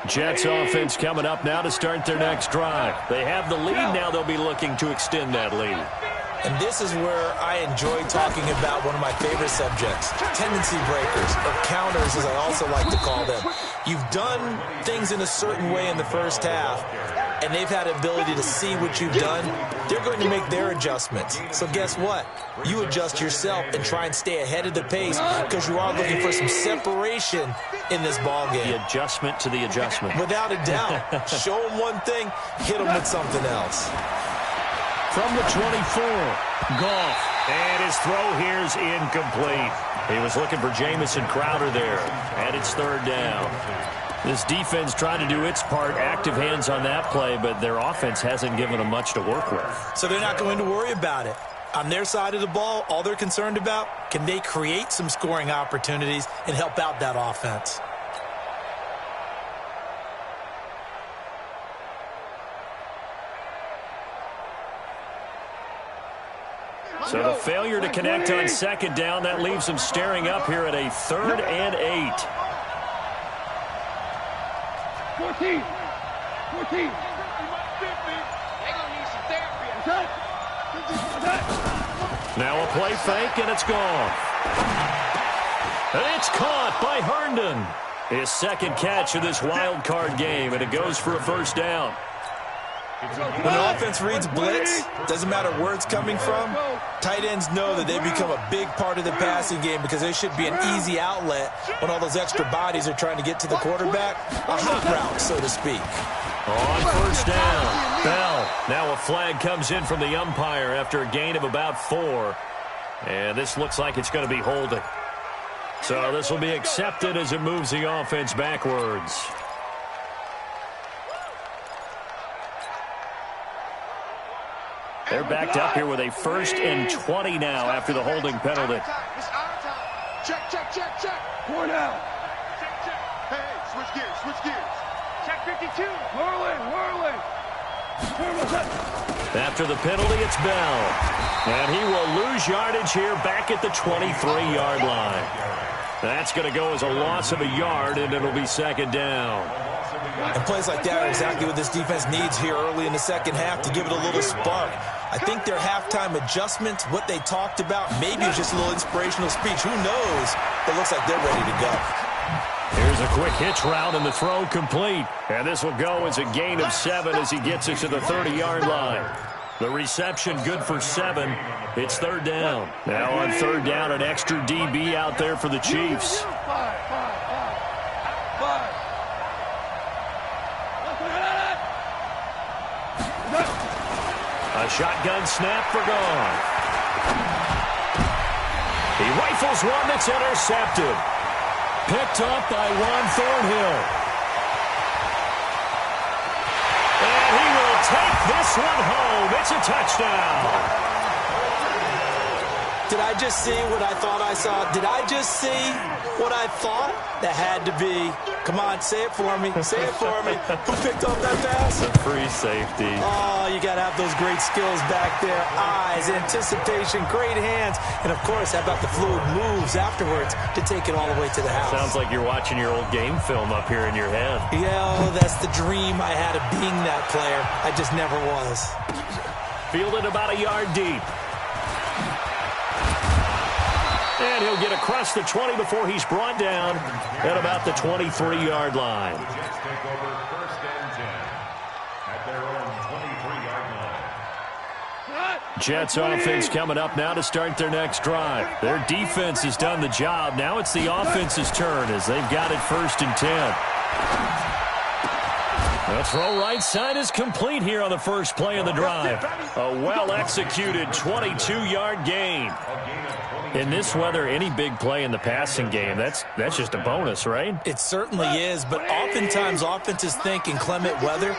Jets offense coming up now to start their next drive. They have the lead. Now they'll be looking to extend that lead. And this is where I enjoy talking about one of my favorite subjects, tendency breakers, or counters as I also like to call them. You've done things in a certain way in the first half, and they've had the ability to see what you've done. They're going to make their adjustments. So guess what? You adjust yourself and try and stay ahead of the pace because you are looking for some separation in this ball game. The adjustment to the adjustment. Without a doubt. Show them one thing, hit them with something else. From the 24, Goff. And his throw here is incomplete. He was looking for Jamison Crowder there. And it's third down. This defense trying to do its part, active hands on that play, but their offense hasn't given them much to work with. So they're not going to worry about it. On their side of the ball, all they're concerned about, can they create some scoring opportunities and help out that offense? So the failure to connect on second down, that leaves them staring up here at a 3rd and 8. 14. Now a play fake, and it's gone. And it's caught by Herndon. His second catch of this wild card game, and it goes for a first down. When an offense reads blitz, doesn't matter where it's coming from, tight ends know that they become a big part of the passing game because they should be an easy outlet when all those extra bodies are trying to get to the quarterback. A hot route, so to speak. On first down, Bell. Now a flag comes in from the umpire after a gain of about 4. And this looks like it's going to be holding. So this will be accepted as it moves the offense backwards. They're backed up here with a 1st and 20 now after the holding penalty. Check. 4 down. Check. Hey, switch gears. Check 52. Whirling. After the penalty, it's Bell. And he will lose yardage here back at the 23-yard line. That's going to go as a loss of a yard, and it'll be second down. And plays like that are exactly what this defense needs here early in the second half to give it a little spark. I think their halftime adjustments, what they talked about, maybe it's just a little inspirational speech. Who knows? But it looks like they're ready to go. Here's a quick hitch route, and the throw complete. And this will go as a gain of 7 as he gets it to the 30-yard line. The reception good for 7. It's third down. Now on third down, an extra DB out there for the Chiefs. A shotgun snap for Goff. He rifles one that's intercepted. Picked up by Juan Thornhill. And he will take this one home. It's a touchdown. Did I just see what I thought I saw? Did I just see what I thought? That had to be. Come on, say it for me. Say it for me. Who picked up that pass? A free safety. Oh, you got to have those great skills back there. Eyes, anticipation, great hands. And, of course, how about the fluid moves afterwards to take it all the way to the house? Sounds like you're watching your old game film up here in your head. Yeah, that's the dream I had of being that player. I just never was. Fielded about a yard deep. And he'll get across the 20 before he's brought down at about the 23-yard line. Jets offense coming up now to start their next drive. Their defense has done the job. Now it's the offense's turn as they've got it 1st and 10. The throw right side is complete here on the first play of the drive. A well-executed 22-yard gain. In this weather, any big play in the passing game, that's just a bonus, right? It certainly is, but oftentimes offenses think inclement weather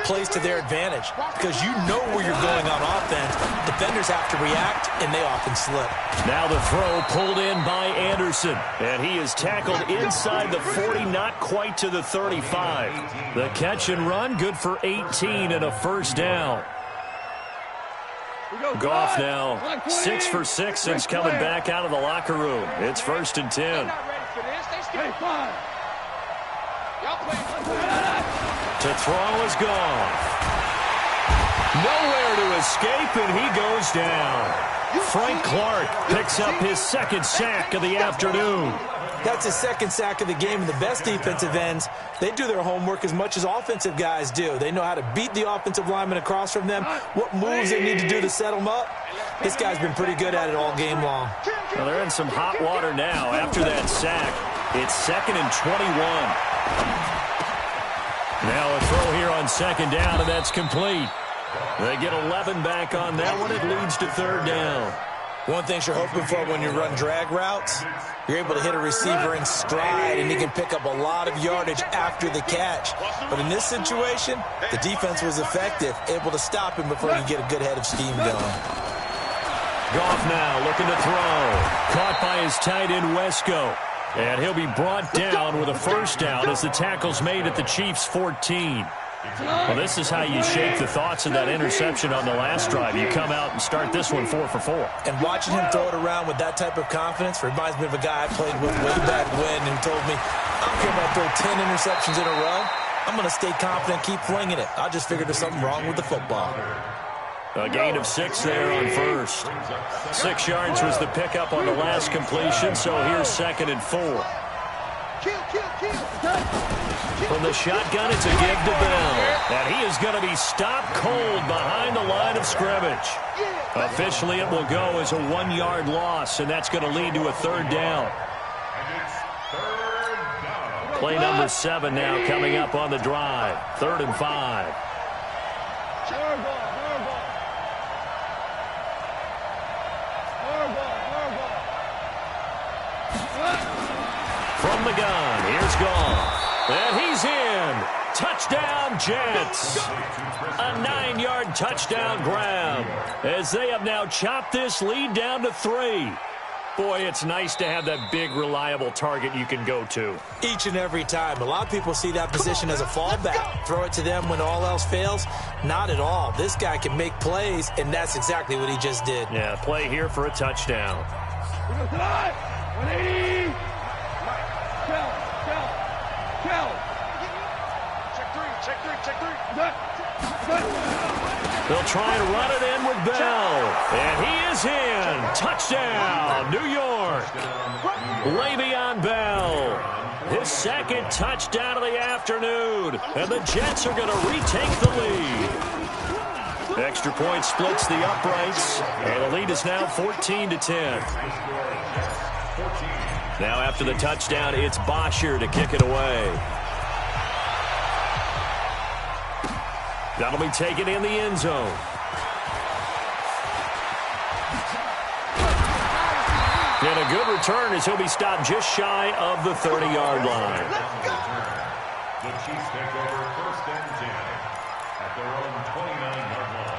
plays to their advantage because you know where you're going on offense. Defenders have to react, and they often slip. Now the throw pulled in by Anderson, and he is tackled inside the 40, not quite to the 35. The catch and run, good for 18 and a first down. Goff now 6 for 6 since coming back out of the locker room. It's 1st and 10. To throw is gone. Nowhere to escape, and he goes down. Frank Clark picks up his second sack of the afternoon. That's his second sack of the game, and the best defensive ends, they do their homework as much as offensive guys do. They know how to beat the offensive lineman across from them, what moves they need to do to set them up. This guy's been pretty good at it all game long. Well, they're in some hot water now after that sack. It's 2nd and 21. Now a throw here on 2nd down, and that's complete. They get 11 back on that one. It leads to 3rd down. One thing you're hoping for when you run drag routes, you're able to hit a receiver in stride, and he can pick up a lot of yardage after the catch. But in this situation, the defense was effective, able to stop him before you get a good head of steam going. Goff now looking to throw. Caught by his tight end, Wesco. And he'll be brought down with a 1st down as the tackle's made at the Chiefs' 14. Well, this is how you shake the thoughts of that interception on the last drive. You come out and start this one 4 for 4. And watching him throw it around with that type of confidence reminds me of a guy I played with way back when and told me, I don't care if I throw 10 interceptions in a row. I'm going to stay confident, keep flinging it. I just figured there's something wrong with the football. A gain of 6 there on 1st. 6 yards was the pickup on the last completion, so here's 2nd and 4. From the shotgun, it's a give to Bell. And he is going to be stopped cold behind the line of scrimmage. Officially, it will go as a 1-yard loss, and that's going to lead to a 3rd down. Play number 7 now coming up on the drive. 3rd and 5. From the gun, here's Goff. And he's in. Touchdown, Jets. A 9-yard touchdown grab as they have now chopped this lead down to 3. Boy, it's nice to have that big, reliable target you can go to. Each and every time. A lot of people see that position as a fallback. Throw it to them when all else fails. Not at all. This guy can make plays, and that's exactly what he just did. Yeah, play here for a touchdown. 180. Check three. They'll try and run it in with Bell. And he is in. Touchdown, New York. Le'Veon Bell. His 2nd touchdown of the afternoon. And the Jets are going to retake the lead. Extra point splits the uprights. And the lead is now 14-10. Now after the touchdown, it's Bosher to kick it away. That'll be taken in the end zone. And a good return as he'll be stopped just shy of the 30-yard line. The Chiefs take over 1st and 10 at their own 29-yard line.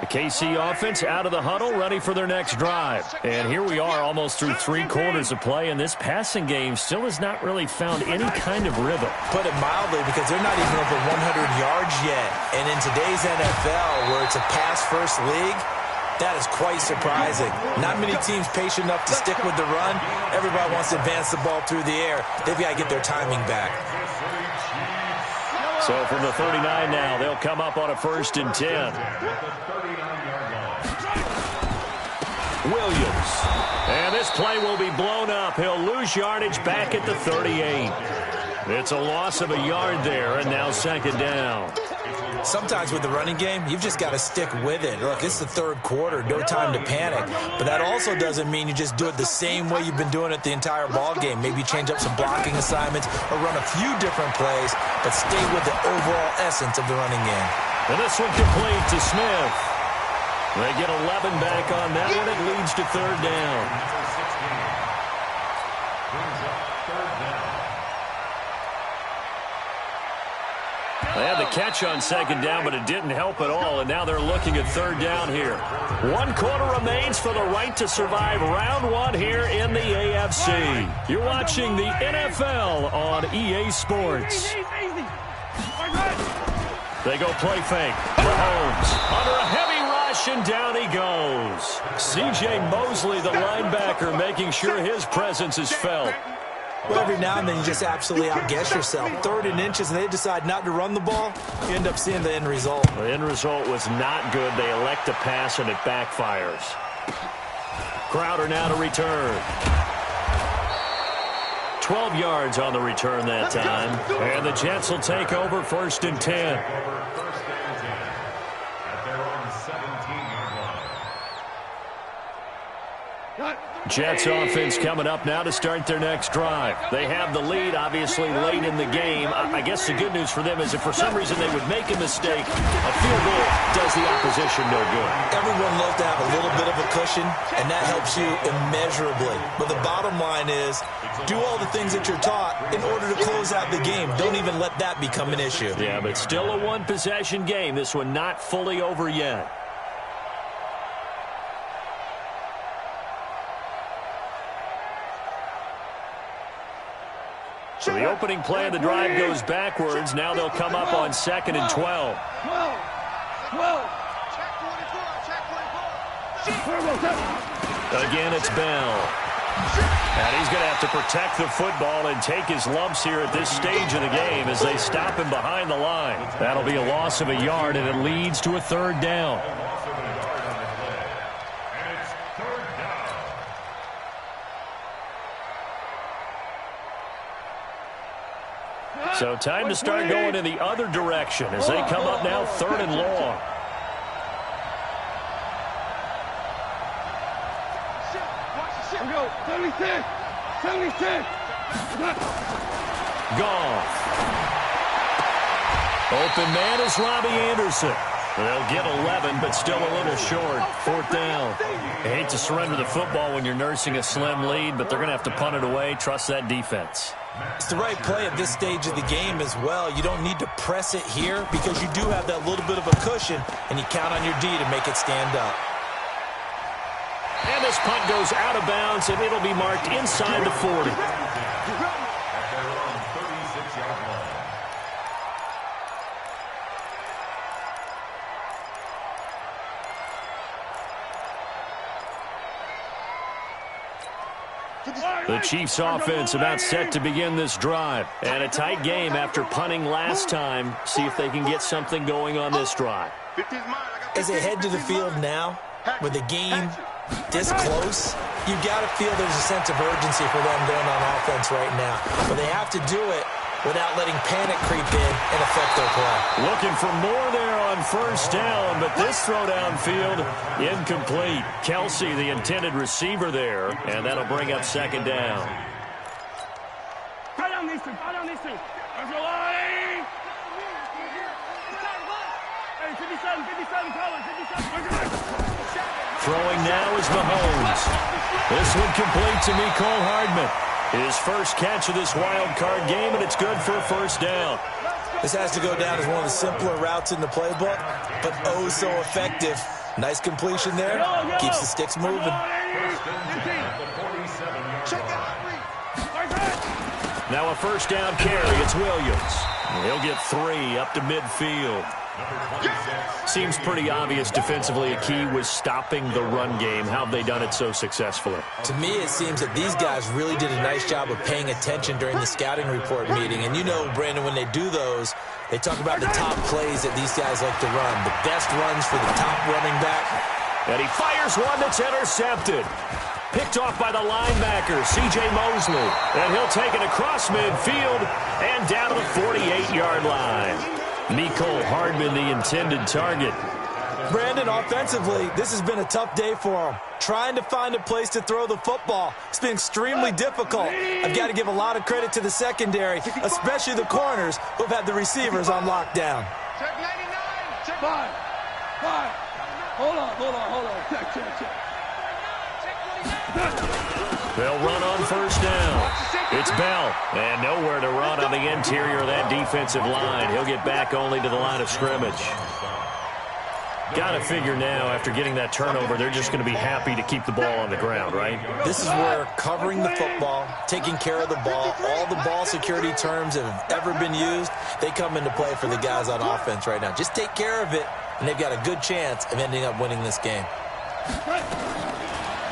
The KC offense out of the huddle, ready for their next drive. And here we are almost through 3 quarters of play, and this passing game still has not really found any kind of rhythm. Put it mildly, because they're not even over 100 yards yet. And in today's NFL, where it's a pass-first league, that is quite surprising. Not many teams patient enough to stick with the run. Everybody wants to advance the ball through the air. They've got to get their timing back. So from the 39 now, they'll come up on a 1st and 10. Williams. And this play will be blown up. He'll lose yardage back at the 38. It's a loss of a yard there, and now 2nd down. Sometimes with the running game, you've just got to stick with it. Look, it's the 3rd quarter, no time to panic. But that also doesn't mean you just do it the same way you've been doing it the entire ball game. Maybe change up some blocking assignments or run a few different plays, but stay with the overall essence of the running game. And this one complete to Smith. They get 11 back on that one. It leads to 3rd down. They had the catch on 2nd down, but it didn't help at all, and now they're looking at 3rd down here. 1 quarter remains for the right to survive round 1 here in the AFC. You're watching the NFL on EA Sports. They go play fake. Mahomes under a heavy rush, and down he goes. C.J. Mosley, the linebacker, making sure his presence is felt. Well, every now and then you just absolutely outguess yourself. 3rd and inches, and they decide not to run the ball. You end up seeing the end result. The end result was not good. They elect to pass, and it backfires. Crowder now to return. 12 yards on the return that time. And the Jets will take over 1st and 10. Jets offense coming up now to start their next drive. They have the lead, obviously, late in the game. I guess the good news for them is if for some reason they would make a mistake, a field goal does the opposition no good. Everyone loves to have a little bit of a cushion, and that helps you immeasurably. But the bottom line is, do all the things that you're taught in order to close out the game. Don't even let that become an issue. Yeah, but still a one-possession game. This one not fully over yet. So the opening play of the drive goes backwards. Now they'll come up on 2nd and 12. Again, it's Bell. And he's going to have to protect the football and take his lumps here at this stage of the game as they stop him behind the line. That'll be a loss of a yard, and it leads to a 3rd down. So time to start going in the other direction as they come up now 3rd and long. Here we go. 76. 76. Goff. Open man is Robbie Anderson. They'll get 11, but still a little short. 4th down. I hate to surrender the football when you're nursing a slim lead, but they're going to have to punt it away. Trust that defense. It's the right play at this stage of the game as well. You don't need to press it here because you do have that little bit of a cushion, and you count on your D to make it stand up. And this punt goes out of bounds, and it'll be marked inside the 40. The Chiefs offense about set to begin this drive. And a tight game after punting last time. See if they can get something going on this drive. As they head to the field now, with the game this close, you got to feel there's a sense of urgency for them going on offense right now. But they have to do it without letting panic creep in and affect their play. Looking for more there on 1st down, but this throw downfield incomplete. Kelsey, the intended receiver there, and that'll bring up 2nd down. Tie down these two. Tie down these two. There's your line. Hey, 57, 57, Colin, 57. Throwing now is Mahomes. This one complete to Mecole Hardman. His first catch of this wild card game, and it's good for a 1st down. This has to go down as one of the simpler routes in the playbook, but oh so effective. Nice completion there. Keeps the sticks moving. Now a 1st down carry. It's Williams. He'll get 3 up to midfield. Seems pretty obvious defensively a key was stopping the run game. How have they done it so successfully? To me, it seems that these guys really did a nice job of paying attention during the scouting report meeting. And you know, Brandon, when they do those, they talk about the top plays that these guys like to run. The best runs for the top running back. And he fires one that's intercepted. Picked off by the linebacker, C.J. Mosley. And he'll take it across midfield and down to the 48-yard line. Mecole Hardman, the intended target. Brandon, offensively, this has been a tough day for him. Trying to find a place to throw the football. It's been extremely difficult. I've got to give a lot of credit to the secondary, especially the corners who've had the receivers on lockdown. Check 99. Check 5. Hold on. Check. They'll run on 1st down. It's Bell, and nowhere to run on the interior of that defensive line. He'll get back only to the line of scrimmage. Got to figure now, after getting that turnover, they're just going to be happy to keep the ball on the ground, right? This is where covering the football, taking care of the ball, all the ball security terms that have ever been used, they come into play for the guys on offense right now. Just take care of it, and they've got a good chance of ending up winning this game.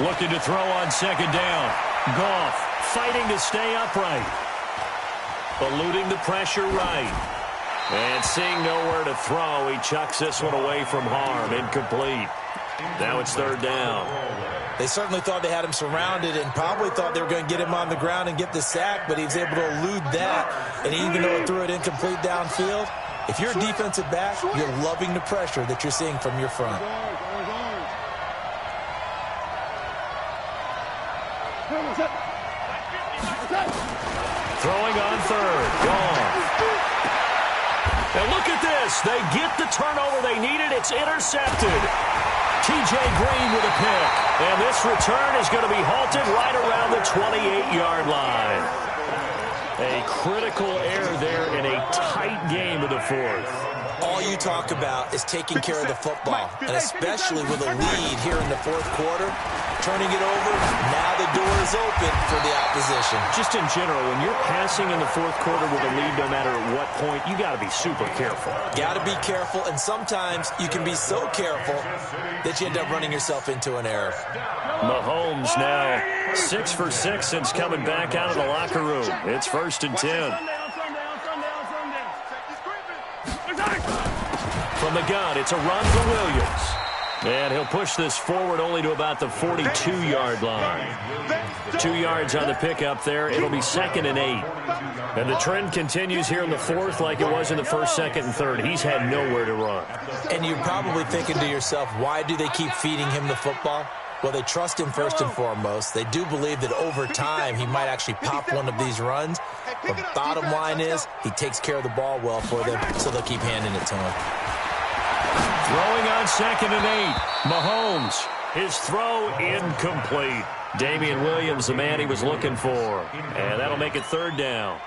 Looking to throw on 2nd down. Goff fighting to stay upright. Eluding the pressure right. And seeing nowhere to throw, he chucks this one away from harm. Incomplete. Now it's third down. They certainly thought they had him surrounded and probably thought they were going to get him on the ground and get the sack, but he was able to elude that. And even though it threw it incomplete downfield, if you're a defensive back, you're loving the pressure that you're seeing from your front. Throwing on third. Gone. And look at this. They get the turnover they needed. It's intercepted. T.J. Green with a pick. And this return is going to be halted right around the 28-yard line. A critical error there in a tight game of the fourth. All you talk about is taking care of the football, and especially with a lead here in the fourth quarter, turning it over, now the door is open for the opposition. Just in general, when you're passing in the fourth quarter with a lead, no matter at what point, you got to be super careful. Got to be careful, and sometimes you can be so careful that you end up running yourself into an error. Mahomes now 6 for 6 since coming back out of the locker room. It's 1st and 10. From the gun, it's a run for Williams. And he'll push this forward only to about the 42-yard line. 2 yards on the pickup there. It'll be 2nd and 8. And the trend continues here in the fourth like it was in the first, second, and third. He's had nowhere to run. And you're probably thinking to yourself, why do they keep feeding him the football? Well, they trust him first and foremost. They do believe that over time he might actually pop one of these runs. But bottom line is he takes care of the ball well for them, so they'll keep handing it to him. Throwing on 2nd and 8. Mahomes. His throw incomplete. Damian Williams, the man he was looking for. And that'll make it 3rd down.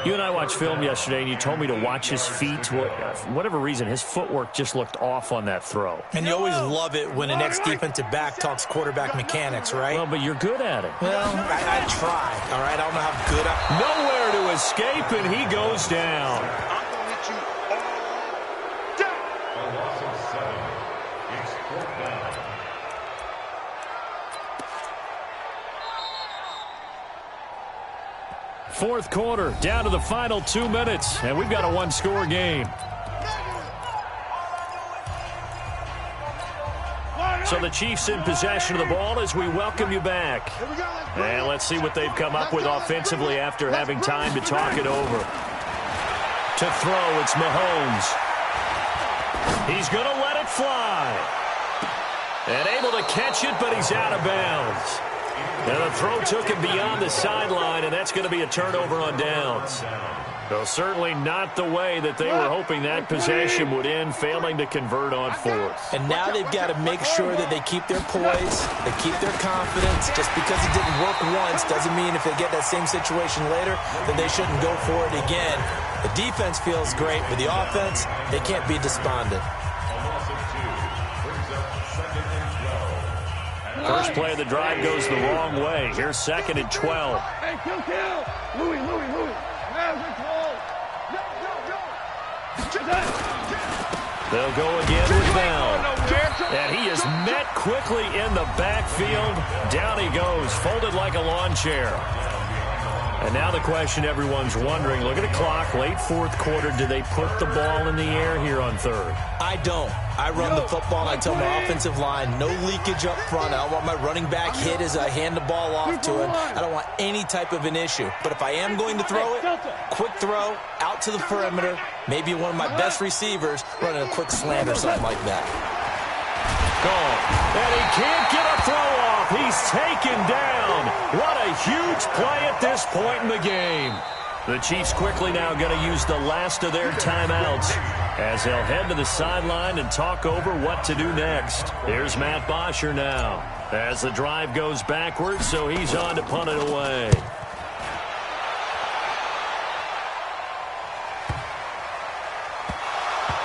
You and I watched film yesterday, and you told me to watch his feet. For whatever reason, his footwork just looked off on that throw. And you always love it when an ex-defensive back talks quarterback mechanics, right? Well, but you're good at it. Well, I try, all right? I don't know how good I am. Nowhere to escape, and he goes down. I'm going to hit you all down. A loss of 7. It's 4th down. Fourth quarter, down to the final 2 minutes, and we've got a one-score game. So the Chiefs in possession of the ball as we welcome you back. And let's see what they've come up with offensively after having time to talk it over. To throw, it's Mahomes. He's going to let it fly. And able to catch it, but he's out of bounds. And the throw took him beyond the sideline, and that's going to be a turnover on downs. Though certainly not the way that they were hoping that possession would end, failing to convert on fourth. And now they've got to make sure that they keep their poise, they keep their confidence. Just because it didn't work once doesn't mean if they get that same situation later that they shouldn't go for it again. The defense feels great, but the offense, they can't be despondent. First play of the drive goes the wrong way. Here's 2nd and 12. Hey, kill. Louis. They'll go again with Bell. And he is met quickly in the backfield. Down he goes, folded like a lawn chair. And now the question everyone's wondering, look at the clock, late fourth quarter, do they put the ball in the air here on third? I don't. I run the football, and I tell my offensive line, no leakage up front. I don't want my running back hit as I hand the ball off to him. I don't want any type of an issue. But if I am going to throw it, quick throw, out to the perimeter, maybe one of my best receivers running a quick slant or something like that. Gone. And he can't get a throw off. He's taken down. What a huge play at this point in the game. The Chiefs quickly now going to use the last of their timeouts as they'll head to the sideline and talk over what to do next. Here's Matt Bosher now as the drive goes backwards, so he's on to punt it away.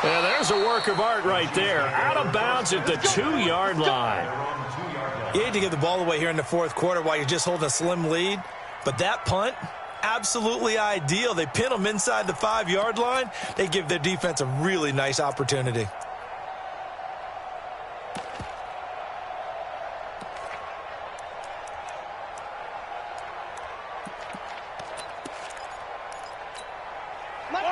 Yeah, there's a work of art right there. Out of bounds at the 2-yard line. You hate to give the ball away here in the fourth quarter while you're just holding a slim lead, but that punt, absolutely ideal. They pin them inside the 5-yard line. They give their defense a really nice opportunity.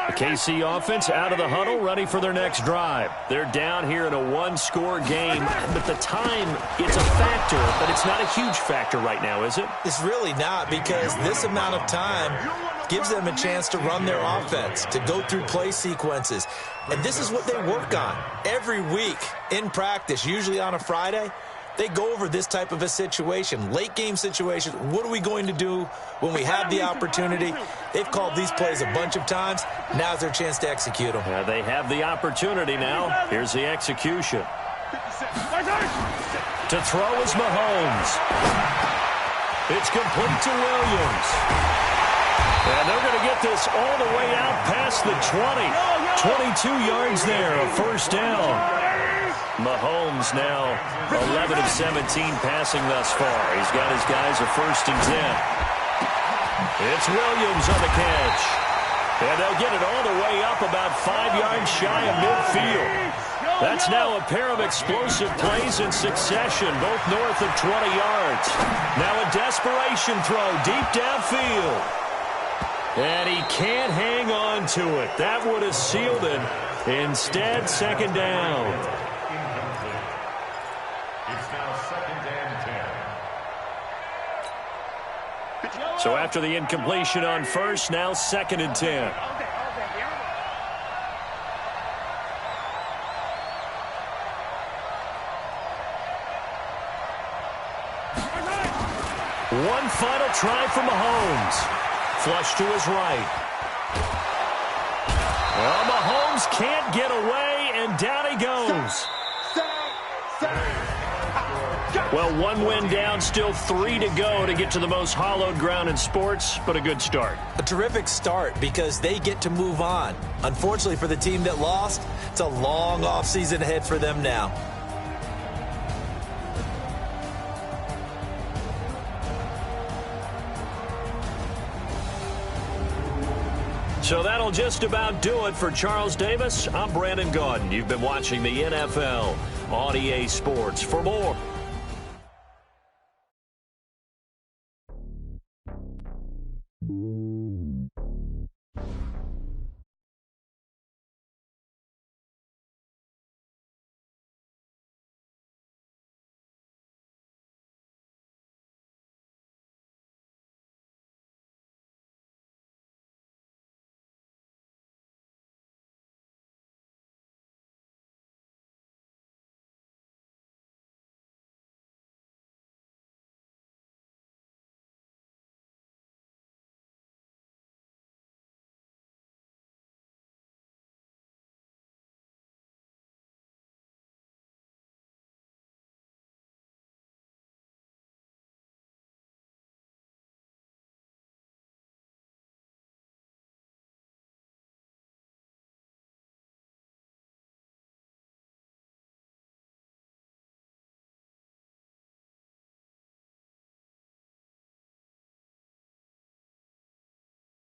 The KC offense out of the huddle, ready for their next drive. They're down here in a one-score game, but the time, it's a factor, but it's not a huge factor right now, is it? It's really not, because this amount of time gives them a chance to run their offense, to go through play sequences. And this is what they work on every week in practice, usually on a Friday. They go over this type of a situation, late-game situation. What are we going to do when we have the opportunity? They've called these plays a bunch of times. Now's their chance to execute them. Yeah, they have the opportunity now. Here's the execution. To throw is Mahomes. It's complete to Williams. And they're going to get this all the way out past the 20. 22 yards there, a first down. Mahomes now 11 of 17 passing thus far. He's got his guys a 1st and 10. It's Williams on the catch. And they'll get it all the way up about 5 yards shy of midfield. That's now a pair of explosive plays in succession, both north of 20 yards. Now a desperation throw deep downfield. And he can't hang on to it. That would have sealed it. Instead, 2nd down. So after the incompletion on 1st, now 2nd and 10. One final try for Mahomes. Flush to his right. Well, Mahomes can't get away, and down he goes. Well, 1 win down, still 3 to go to get to the most hallowed ground in sports, but a good start. A terrific start because they get to move on. Unfortunately for the team that lost, it's a long offseason ahead for them now. So that'll just about do it for Charles Davis. I'm Brandon Gaudin. You've been watching the NFL on EA Sports. For more,